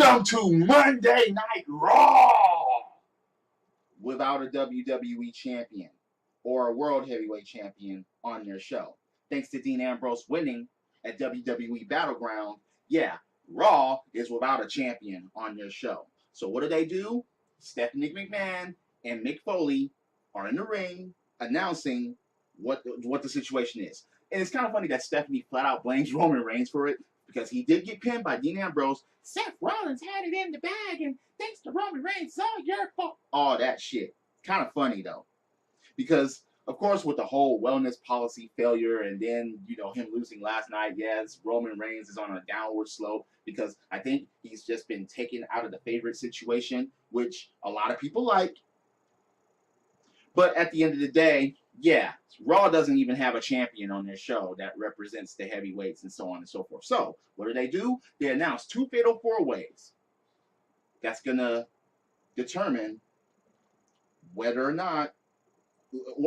Welcome to Monday Night Raw without a WWE champion or a World Heavyweight champion on their show. Thanks to Dean Ambrose winning at WWE Battleground, yeah, Raw is without a champion on their show. So what do? Stephanie McMahon and Mick Foley are in the ring announcing what the situation is. And it's kind of funny that Stephanie flat out blames Roman Reigns for it, because he did get pinned by Dean Ambrose. Seth Rollins had it in the bag, and thanks to Roman Reigns, it's all your fault. All that shit. Kind of funny, though. Because, of course, with the whole wellness policy failure and then, him losing last night, yes, Roman Reigns is on a downward slope because I think he's just been taken out of the favorite situation, which a lot of people like. But at the end of the day, yeah, Raw doesn't even have a champion on their show that represents the heavyweights and so on and so forth. So, what do? They announce 2 Fatal 4-Ways. That's going to determine whether or not...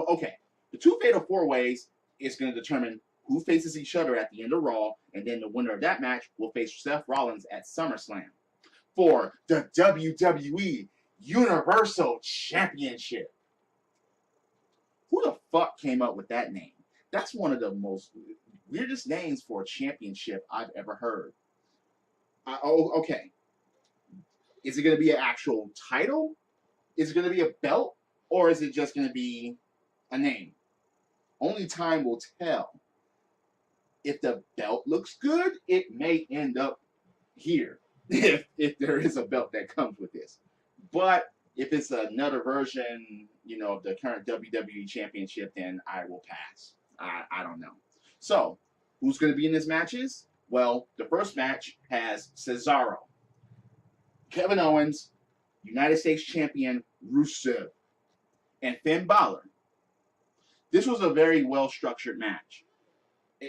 Okay, the 2 Fatal 4-Ways is going to determine who faces each other at the end of Raw, and then the winner of that match will face Seth Rollins at Summerslam for the WWE Universal Championship. Who the fuck came up with that name? That's one of the most weirdest names for a championship I've ever heard. Okay. Is it going to be an actual title? Is it going to be a belt? Or is it just going to be a name? Only time will tell. If the belt looks good, it may end up here. If there is a belt that comes with this. But if it's another version, of the current WWE Championship, then I will pass. I don't know. So, who's going to be in these matches? Well, the first match has Cesaro, Kevin Owens, United States Champion Rusev, and Finn Balor. This was a very well-structured match,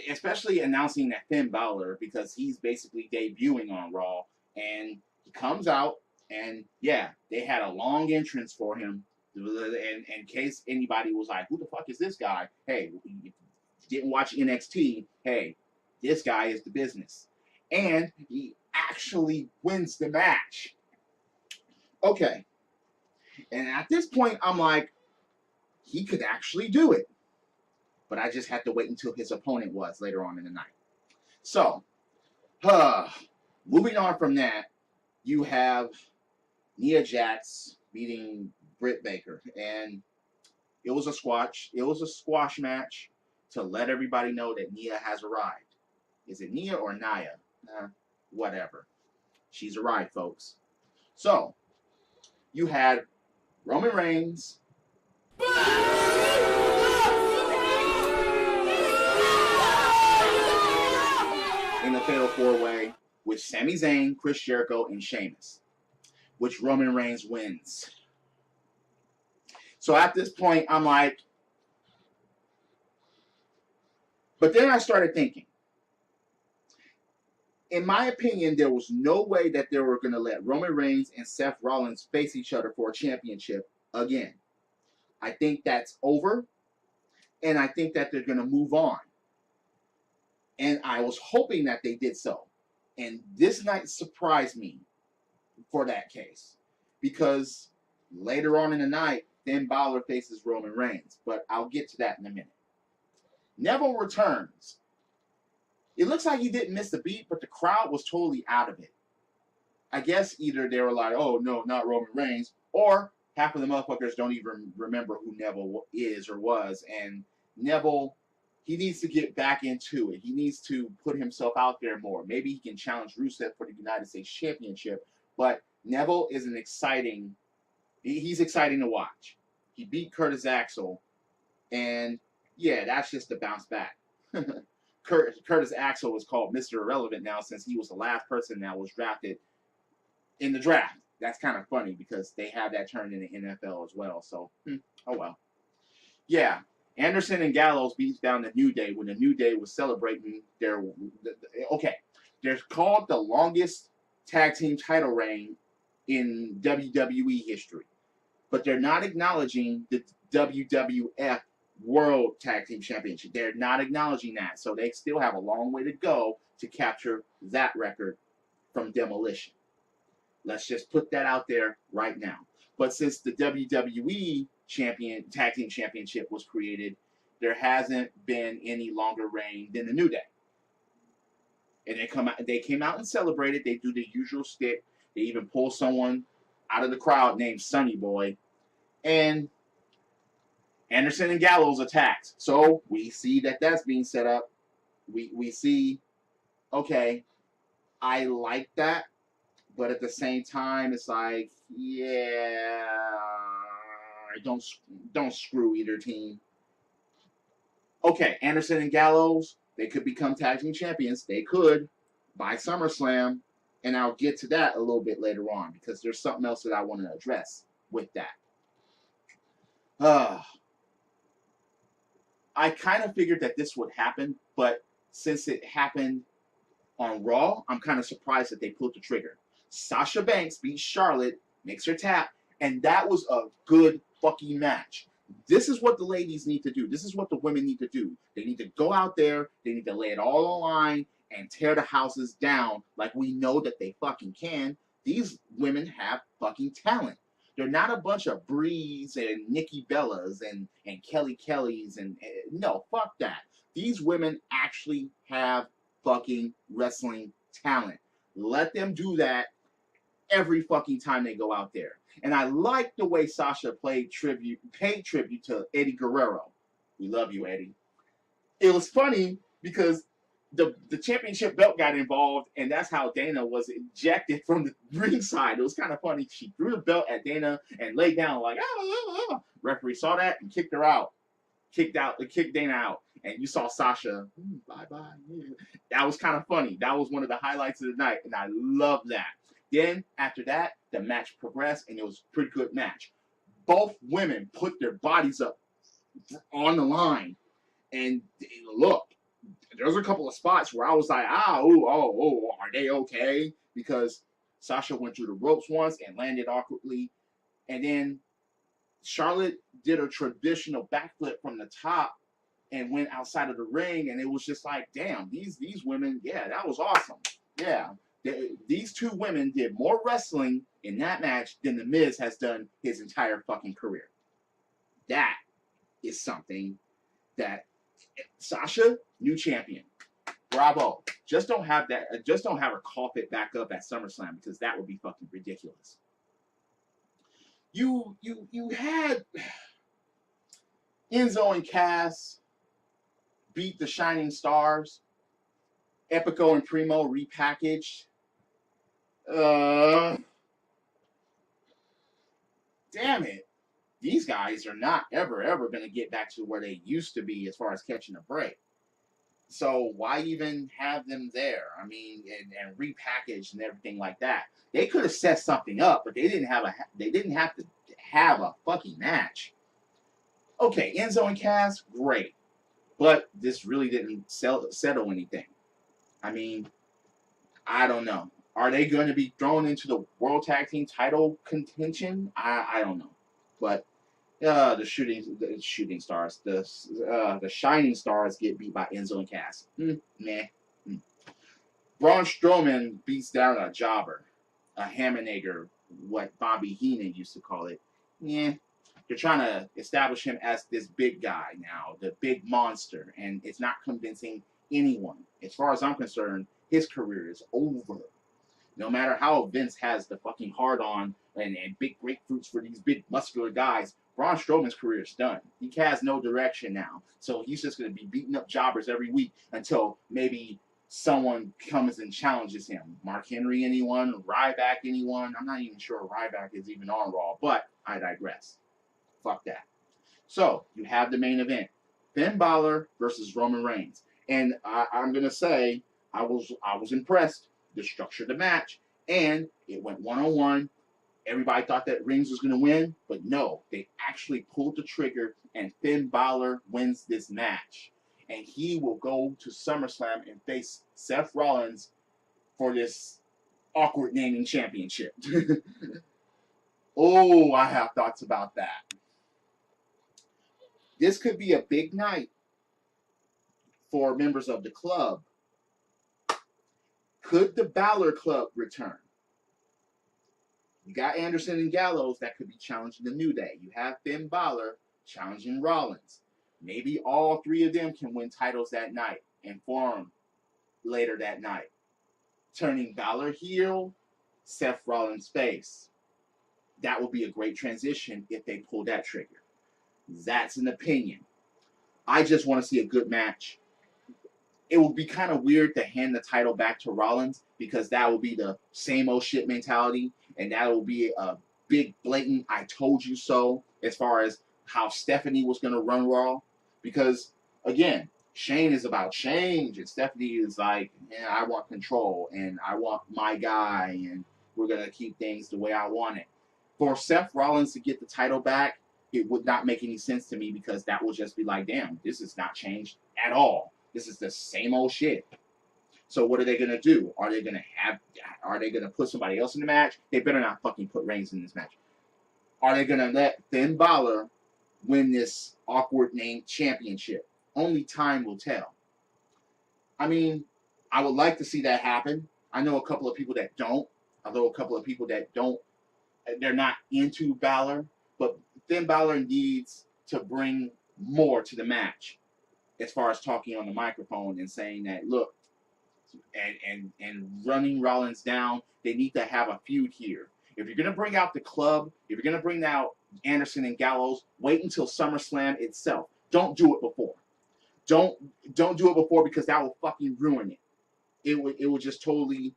especially announcing that Finn Balor, because he's basically debuting on Raw, and he comes out, and yeah, they had a long entrance for him. And in case anybody was like, who the fuck is this guy? Hey, if you didn't watch NXT, hey, this guy is the business. And he actually wins the match. Okay. And at this point, I'm like, he could actually do it. But I just had to wait until his opponent was later on in the night. So, moving on from that, you have Nia Jax beating Britt Baker, and it was a squash match to let everybody know that Nia has arrived. Is it Nia or Nia? Whatever. She's arrived, folks. So, you had Roman Reigns in the Fatal 4-Way with Sami Zayn, Chris Jericho, and Sheamus, which Roman Reigns wins. So at this point, I'm like, but then I started thinking. In my opinion, there was no way that they were going to let Roman Reigns and Seth Rollins face each other for a championship again. I think that's over, and I think that they're going to move on. And I was hoping that they did so. And this night surprised me for that case, because later on in the night, Finn Balor faces Roman Reigns, but I'll get to that in a minute. Neville returns. It looks like he didn't miss a beat, but the crowd was totally out of it. I guess either they were like, oh no, not Roman Reigns, or half of the motherfuckers don't even remember who Neville is or was, and Neville, he needs to get back into it. He needs to put himself out there more. Maybe he can challenge Rusev for the United States Championship, but Neville is he's exciting to watch. He beat Curtis Axel, and yeah, that's just a bounce back. Curtis Axel is called Mr. Irrelevant now since he was the last person that was drafted in the draft. That's kind of funny because they have that turned in the NFL as well. So, oh well. Yeah, Anderson and Gallows beats down the New Day when the New Day was celebrating their... Okay, they're called the longest tag team title reign in WWE history. But they're not acknowledging the WWF World Tag Team Championship. They're not acknowledging that. So they still have a long way to go to capture that record from demolition. Let's just put that out there right now. But since the WWE Tag Team Championship was created, there hasn't been any longer reign than the New Day. And they came out and celebrated. They do the usual stick. They even pull someone out of the crowd named Sonny Boy. And Anderson and Gallows attacked. So we see that that's being set up. We see, okay, I like that. But at the same time, it's like, yeah, don't screw either team. Okay, Anderson and Gallows, they could become tag team champions. They could by SummerSlam, and I'll get to that a little bit later on because there's something else that I want to address with that. I kind of figured that this would happen, but since it happened on Raw, I'm kind of surprised that they pulled the trigger. Sasha Banks beats Charlotte, makes her tap, and that was a good fucking match. This is what the ladies need to do. This is what the women need to do. They need to go out there, they need to lay it all on the line and tear the houses down like we know that they fucking can. These women have fucking talent. They're not a bunch of Brees and Nikki Bellas and Kelly Kellys and no, fuck that. These women actually have fucking wrestling talent. Let them do that every fucking time they go out there. And I like the way Sasha paid tribute to Eddie Guerrero. We love you, Eddie. It was funny because the championship belt got involved, and that's how Dana was ejected from the ringside. It was kind of funny. She threw the belt at Dana and laid down like, ah. Referee saw that and kicked her out. Kicked Dana out. And you saw Sasha, bye-bye. That was kind of funny. That was one of the highlights of the night, and I love that. Then, after that, the match progressed, and it was a pretty good match. Both women put their bodies up on the line. And look, there's a couple of spots where I was like, are they okay? Because Sasha went through the ropes once and landed awkwardly. And then Charlotte did a traditional backflip from the top and went outside of the ring. And it was just like, damn, these women, yeah, that was awesome. Yeah. These two women did more wrestling in that match than The Miz has done his entire fucking career. That is something that Sasha, new champion. Bravo. Just don't have her cough it back up at SummerSlam because that would be fucking ridiculous. You had Enzo and Cass beat the Shining Stars. Epico and Primo repackaged. Damn it. These guys are not ever going to get back to where they used to be as far as catching a break. So why even have them there? I mean, and repackaged and everything like that. They could have set something up, but they didn't have to have a fucking match. Okay, Enzo and Cass, great. But this really didn't settle anything. I mean, I don't know. Are they going to be thrown into the World Tag Team title contention? I don't know. But the shooting stars, the Shining Stars get beat by Enzo and Cass. Meh. Braun Strowman beats down a jobber, a Hammernager, what Bobby Heenan used to call it. Yeah. They're trying to establish him as this big guy now, the big monster, and it's not convincing anyone. As far as I'm concerned, his career is over. No matter how Vince has the fucking hard on and big grapefruits for these big muscular guys, Braun Strowman's career is done. He has no direction now. So he's just going to be beating up jobbers every week until maybe someone comes and challenges him. Mark Henry, anyone? Ryback, anyone? I'm not even sure Ryback is even on Raw, but I digress. Fuck that. So you have the main event. Finn Balor versus Roman Reigns. And I'm going to say I was impressed. The structure of the match, and it went one-on-one. Everybody thought that Reigns was going to win, but no, they actually pulled the trigger, and Finn Balor wins this match. And he will go to SummerSlam and face Seth Rollins for this awkward naming championship. Oh, I have thoughts about that. This could be a big night for members of the club. Could the Balor Club return? You got Anderson and Gallows that could be challenging the New Day. You have Finn Balor challenging Rollins. Maybe all three of them can win titles that night and form later that night. Turning Balor heel, Seth Rollins face. That would be a great transition if they pull that trigger. That's an opinion. I just want to see a good match. It would be kind of weird to hand the title back to Rollins because that would be the same old shit mentality, and that will be a big blatant I told you so as far as how Stephanie was going to run Raw. Because, again, Shane is about change, and Stephanie is like, yeah, I want control, and I want my guy, and we're going to keep things the way I want it. For Seth Rollins to get the title back, it would not make any sense to me because that would just be like, damn, this has not changed at all. This is the same old shit. So what are they gonna do? Are they gonna put somebody else in the match? They better not fucking put Reigns in this match. Are they gonna let Finn Balor win this awkward named championship? Only time will tell. I mean, I would like to see that happen. I know a couple of people that don't. They're not into Balor, but Finn Balor needs to bring more to the match as far as talking on the microphone and saying that, look, and running Rollins down, they need to have a feud here. If you're going to bring out the club, if you're going to bring out Anderson and Gallows, wait until SummerSlam itself. Don't do it before. Don't do it before because that will fucking ruin it. It would just totally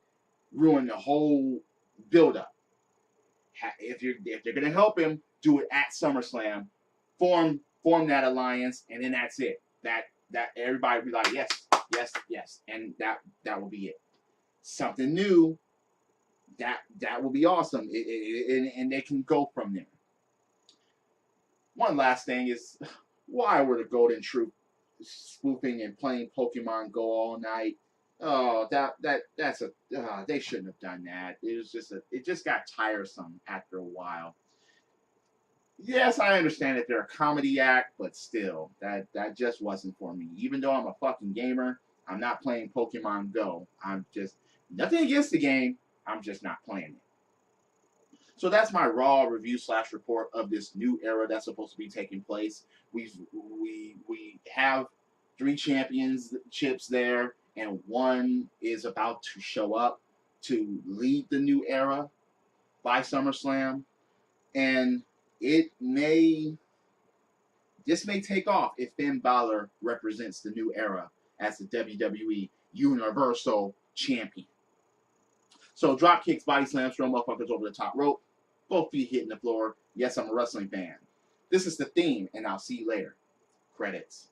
ruin the whole build-up. If they're going to help him, do it at SummerSlam. Form that alliance, and then that's it. That everybody will be like, yes, and that will be it. Something new, that will be awesome, and they can go from there. One last thing is, why were the Golden Troop spoofing and playing Pokemon Go all night? Oh, they shouldn't have done that. It just got tiresome after a while. Yes, I understand that they're a comedy act, but still, that just wasn't for me. Even though I'm a fucking gamer, I'm not playing Pokemon Go. I'm just, nothing against the game, I'm just not playing it. So that's my Raw review / report of this new era that's supposed to be taking place. We have 3 championships there, and one is about to show up to lead the new era by SummerSlam. And this may take off if Finn Balor represents the new era as the WWE Universal Champion. So drop kicks, body slams, throw motherfuckers over the top rope, both feet hitting the floor. Yes, I'm a wrestling fan. This is the theme, and I'll see you later. Credits.